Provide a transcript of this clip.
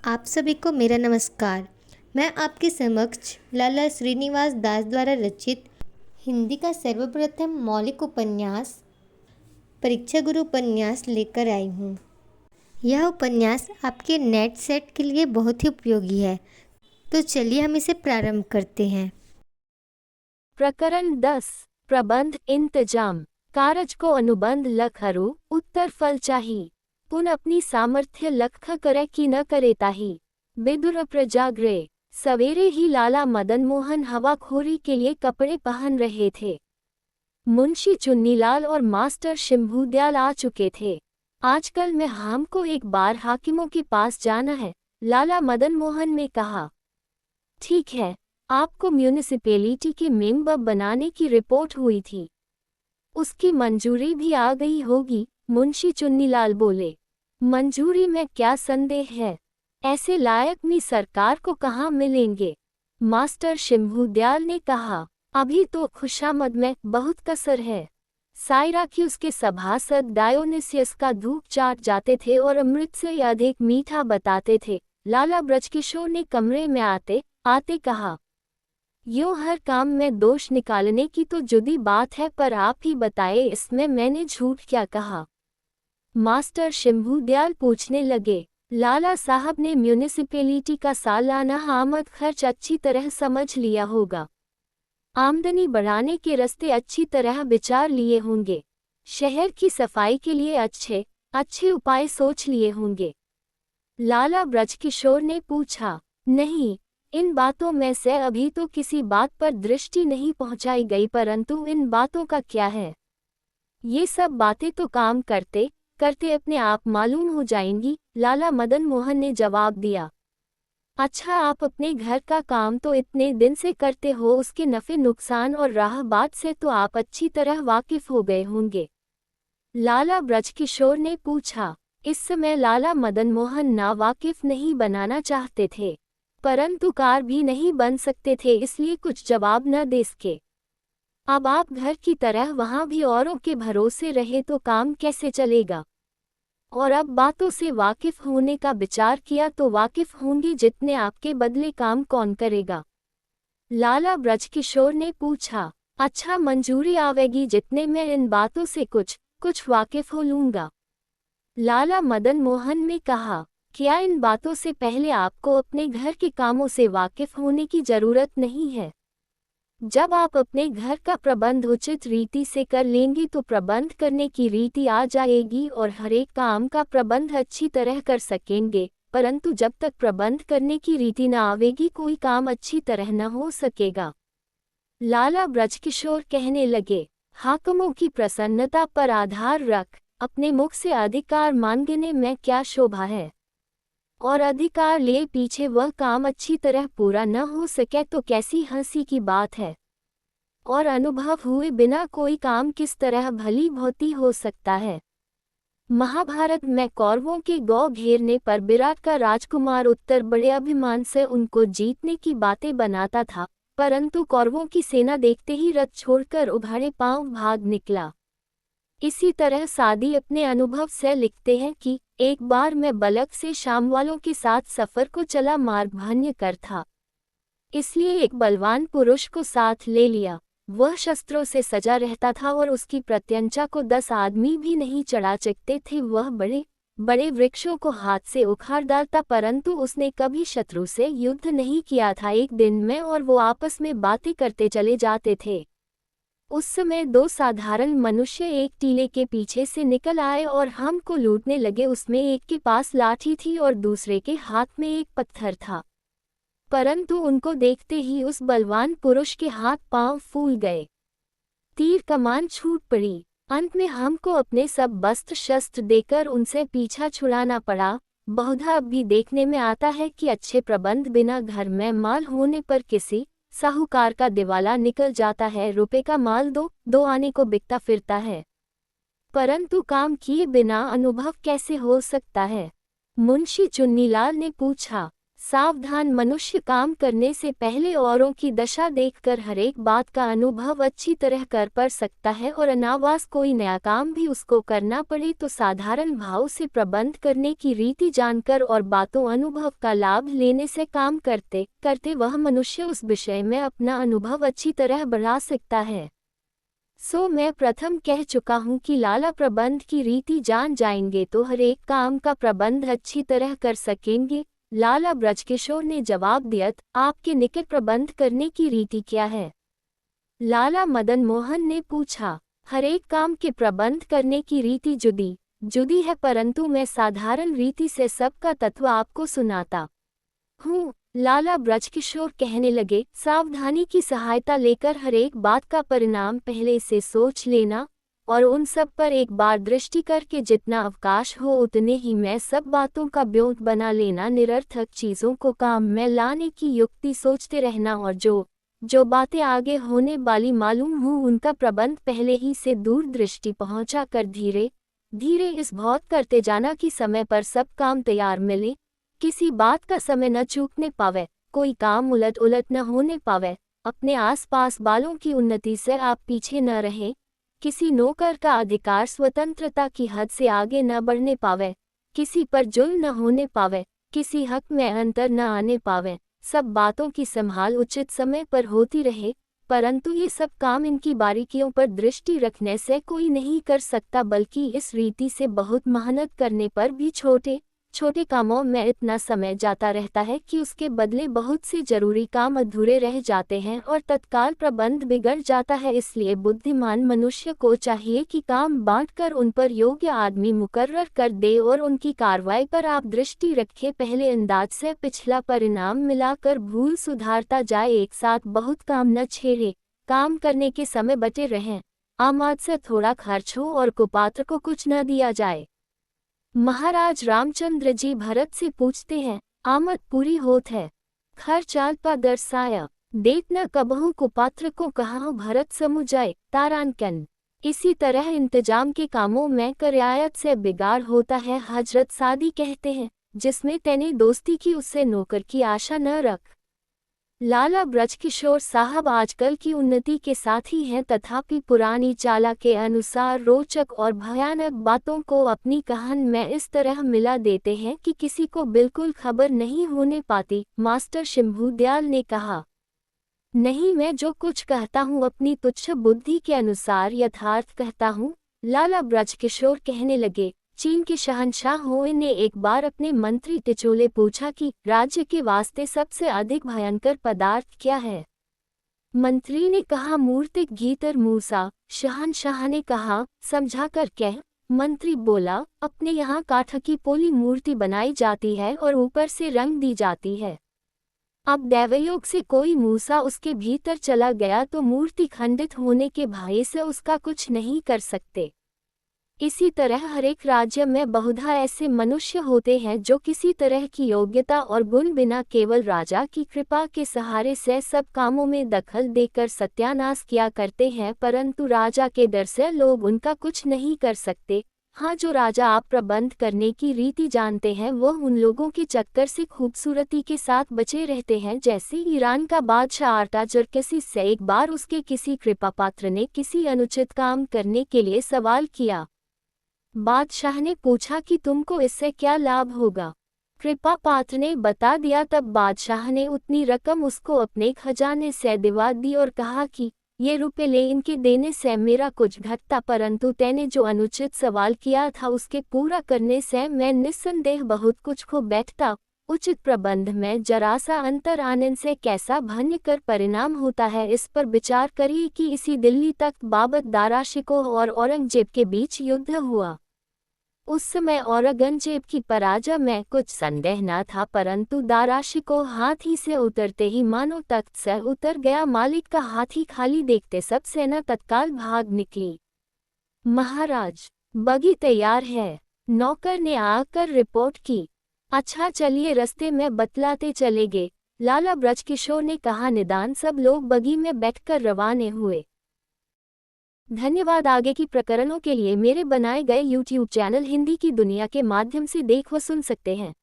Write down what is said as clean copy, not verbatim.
आप सभी को मेरा नमस्कार। मैं आपके समक्ष लाला श्रीनिवास दास द्वारा रचित हिंदी का सर्वप्रथम मौलिक उपन्यास परीक्षा गुरु उपन्यास लेकर आई हूँ। यह उपन्यास आपके नेट सेट के लिए बहुत ही उपयोगी है, तो चलिए हम इसे प्रारंभ करते हैं। प्रकरण 10 प्रबंध इंतजाम कारज को अनुबंध लखरु उत्तर फल चाही पुन अपनी सामर्थ्य लख करे कि न करे ताही विदुर प्रजाग्रे। सवेरे ही लाला मदन मोहन हवाखोरी के लिए कपड़े पहन रहे थे। मुंशी चुन्नीलाल और मास्टर शंभूदयाल आ चुके थे। आजकल मैं हमको एक बार हाकिमों के पास जाना है, लाला मदन मोहन ने कहा। ठीक है, आपको म्यूनिसिपैलिटी के मेंबर बनाने की रिपोर्ट हुई थी, उसकी मंजूरी भी आ गई होगी, मुंशी चुन्नीलाल बोले। मंजूरी में क्या संदेह है, ऐसे लायक मी सरकार को कहाँ मिलेंगे, मास्टर शंभूदयाल ने कहा। अभी तो खुशामद में बहुत कसर है। साइराक्यूज के सभासद डायोनिसियस का धूप चाट जाते थे और अमृत से अधिक मीठा बताते थे, लाला ब्रजकिशोर ने कमरे में आते आते कहा। यूँ हर काम में दोष निकालने की तो जुदी बात है, पर आप ही बताए इसमें मैंने झूठ क्या कहा, मास्टर शंभूदयाल पूछने लगे। लाला साहब ने म्यूनिसिपैलिटी का सालाना आमद खर्च अच्छी तरह समझ लिया होगा, आमदनी बढ़ाने के रास्ते अच्छी तरह विचार लिए होंगे, शहर की सफाई के लिए अच्छे अच्छे उपाय सोच लिए होंगे, लाला ब्रजकिशोर ने पूछा। नहीं, इन बातों में से अभी तो किसी बात पर दृष्टि नहीं पहुंचाई गई, परंतु इन बातों का क्या है, ये सब बातें तो काम करते करते अपने आप मालूम हो जाएंगी, लाला मदन मोहन ने जवाब दिया। अच्छा, आप अपने घर का काम तो इतने दिन से करते हो, उसके नफे नुकसान और राह बात से तो आप अच्छी तरह वाकिफ हो गए होंगे, लाला ब्रजकिशोर ने पूछा। इस समय लाला मदन मोहन ना वाकिफ नहीं बनाना चाहते थे, परंतु कार भी नहीं बन सकते थे, इसलिए कुछ जवाब न दे सके। अब आप घर की तरह वहां भी औरों के भरोसे रहे तो काम कैसे चलेगा, और अब बातों से वाकिफ होने का विचार किया तो वाकिफ होंगे जितने आपके बदले काम कौन करेगा, लाला ब्रजकिशोर ने पूछा। अच्छा, मंजूरी आवेगी जितने मैं इन बातों से कुछ वाकिफ हो लूंगा, लाला मदन मोहन ने कहा। क्या इन बातों से पहले आपको अपने घर के कामों से वाकिफ होने की जरूरत नहीं है? जब आप अपने घर का प्रबंध उचित रीति से कर लेंगे तो प्रबंध करने की रीति आ जाएगी और हर एक काम का प्रबंध अच्छी तरह कर सकेंगे, परंतु जब तक प्रबंध करने की रीति न आवेगी कोई काम अच्छी तरह न हो सकेगा, लाला ब्रजकिशोर कहने लगे। हाकिमों की प्रसन्नता पर आधार रख अपने मुख से अधिकार मांगने में क्या शोभा है, और अधिकार ले पीछे वह काम अच्छी तरह पूरा न हो सके तो कैसी हंसी की बात है, और अनुभव हुए बिना कोई काम किस तरह भली भांति हो सकता है। महाभारत में कौरवों के गौ घेरने पर विराट का राजकुमार उत्तर बड़े अभिमान से उनको जीतने की बातें बनाता था, परंतु कौरवों की सेना देखते ही रथ छोड़कर उघाड़े पांव भाग निकला। इसी तरह सादी अपने अनुभव से लिखते हैं कि एक बार मैं बलक से शाम वालों के साथ सफर को चला, मार्ग भंग कर था, इसलिए एक बलवान पुरुष को साथ ले लिया। वह शस्त्रों से सजा रहता था और उसकी प्रत्यंचा को 10 आदमी भी नहीं चढ़ा सकते थे। वह बड़े बड़े वृक्षों को हाथ से उखाड़ डालता, परंतु उसने कभी शत्रु से युद्ध नहीं किया था एक दिन में, और वो आपस में बातें करते चले जाते थे। उस समय 2 साधारण मनुष्य एक टीले के पीछे से निकल आए और हमको लूटने लगे। उसमें एक के पास लाठी थी और दूसरे के हाथ में एक पत्थर था, परंतु उनको देखते ही उस बलवान पुरुष के हाथ पांव फूल गए, तीर कमान छूट पड़ी। अंत में हमको अपने सब वस्त्र शस्त्र देकर उनसे पीछा छुड़ाना पड़ा। बहुधा अब भी देखने में आता है कि अच्छे प्रबंध बिना घर में माल होने पर किसी साहूकार का दिवाला निकल जाता है, रुपए का माल दो आने को बिकता फिरता है, परंतु काम किए बिना अनुभव कैसे हो सकता है, मुंशी चुन्नीलाल ने पूछा। सावधान मनुष्य काम करने से पहले औरों की दशा देखकर हरेक बात का अनुभव अच्छी तरह कर सकता है और अनावास कोई नया काम भी उसको करना पड़े तो साधारण भाव से प्रबंध करने की रीति जानकर और बातों अनुभव का लाभ लेने से काम करते करते वह मनुष्य उस विषय में अपना अनुभव अच्छी तरह बढ़ा सकता है। मैं प्रथम कह चुका हूँ कि लाला प्रबंध की रीति जान जाएंगे तो हर एक काम का प्रबंध अच्छी तरह कर सकेंगे। लाला ब्रजकिशोर ने जवाब दिया, आपके निकट प्रबंध करने की रीति क्या है? लाला मदन मोहन ने पूछा, हर एक काम के प्रबंध करने की रीति जुदी जुदी है, परंतु मैं साधारण रीति से सबका तत्व आपको सुनाता हूँ। लाला ब्रजकिशोर कहने लगे, सावधानी की सहायता लेकर हर एक बात का परिणाम पहले से सोच लेना और उन सब पर एक बार दृष्टि करके जितना अवकाश हो उतने ही में सब बातों का ब्योंत बना लेना, निरर्थक चीज़ों को काम में लाने की युक्ति सोचते रहना और जो बातें आगे होने वाली मालूम हो उनका प्रबंध पहले ही से दूर दृष्टि पहुंचा कर धीरे धीरे इस बहुत करते जाना कि समय पर सब काम तैयार मिले, किसी बात का समय न चूकने पावे, कोई काम उलट उलट न होने पावे, अपने आसपास वालों की उन्नति से आप पीछे न रहें, किसी नौकर का अधिकार स्वतंत्रता की हद से आगे न बढ़ने पावे, किसी पर जुल्म न होने पावे, किसी हक में अंतर न आने पावे, सब बातों की संभाल उचित समय पर होती रहे। परंतु ये सब काम इनकी बारीकियों पर दृष्टि रखने से कोई नहीं कर सकता, बल्कि इस रीति से बहुत मेहनत करने पर भी छोटे छोटे कामों में इतना समय जाता रहता है कि उसके बदले बहुत से जरूरी काम अधूरे रह जाते हैं और तत्काल प्रबंध बिगड़ जाता है। इसलिए बुद्धिमान मनुष्य को चाहिए कि काम बांटकर उन पर योग्य आदमी मुकर्रर कर दे और उनकी कार्रवाई पर आप दृष्टि रखें। पहले अंदाज से पिछला परिणाम मिलाकर भूल सुधारता जाए, एक साथ बहुत काम न छेड़े, काम करने के समय बटे रहें, आमाद से थोड़ा खर्च हो और कुपात्र को कुछ न दिया जाए। महाराज रामचंद्र जी भरत से पूछते हैं, आमद पूरी होत है, खर्च अल्पा दर्शाया, देत न कबहू कुपात्र को कहाँ भरत समुझाए तारानकन। इसी तरह इंतजाम के कामों में रियायत से बिगाड़ होता है। हजरत सादी कहते हैं, जिसमें तेने दोस्ती की उससे नौकर की आशा न रख। लाला ब्रजकिशोर साहब आजकल की उन्नति के साथी हैं, तथापि पुरानी चाला के अनुसार रोचक और भयानक बातों को अपनी कहानी में इस तरह मिला देते हैं कि किसी को बिल्कुल खबर नहीं होने पाती। मास्टर शंभू दयाल ने कहा, नहीं, मैं जो कुछ कहता हूँ अपनी तुच्छ बुद्धि के अनुसार यथार्थ कहता हूँ। लाला ब्रजकिशोर कहने लगे, चीन के शहंशाह हुए ने एक बार अपने मंत्री टिचोले पूछा कि राज्य के वास्ते सबसे अधिक भयंकर पदार्थ क्या है? मंत्री ने कहा, मूर्तिक घीतर मूसा। शहंशाह ने कहा, समझा कर कह। मंत्री बोला, अपने यहाँ काठ की पोली मूर्ति बनाई जाती है और ऊपर से रंग दी जाती है। अब दैवयोग से कोई मूसा उसके भीतर चला गया तो मूर्ति खंडित होने के भय से उसका कुछ नहीं कर सकते। इसी तरह हर एक राज्य में बहुधा ऐसे मनुष्य होते हैं जो किसी तरह की योग्यता और गुण बिना केवल राजा की कृपा के सहारे से सब कामों में दखल देकर सत्यानाश किया करते हैं, परंतु राजा के डर से लोग उनका कुछ नहीं कर सकते। हाँ, जो राजा आप प्रबंध करने की रीति जानते हैं वो उन लोगों के चक्कर से खूबसूरती के साथ बचे रहते हैं। जैसे ईरान का बादशाह आर्टाजर्कसी से एक बार उसके किसी कृपा पात्र ने किसी अनुचित काम करने के लिए सवाल किया। बादशाह ने पूछा कि तुमको इससे क्या लाभ होगा? कृपा पात्र ने बता दिया। तब बादशाह ने उतनी रकम उसको अपने खजाने से दिवा दी और कहा कि ये रुपए ले, इनके देने से मेरा कुछ घटता, परंतु तैने जो अनुचित सवाल किया था उसके पूरा करने से मैं निस्संदेह बहुत कुछ खो बैठता। उचित प्रबंध में जरा सा अंतर आने से कैसा भयंकर परिणाम होता है, इस पर विचार करिए कि इसी दिल्ली तख्त बाबत दाराशिकोह और औरंगजेब के बीच युद्ध हुआ। उस समय औरंगजेब की पराजय में कुछ संदेह न था, परंतु दाराशिकोह हाथी से उतरते ही मानो तख्त से उतर गया। मालिक का हाथी खाली देखते सब सेना तत्काल भाग निकली। महाराज, बगी तैयार है, नौकर ने आकर रिपोर्ट की। अच्छा, चलिए रास्ते में बतलाते चलेंगे, लाला ब्रजकिशोर ने कहा। निदान सब लोग बगी में बैठकर रवाने हुए। धन्यवाद। आगे की प्रकरणों के लिए मेरे बनाए गए YouTube चैनल हिंदी की दुनिया के माध्यम से देख व सुन सकते हैं।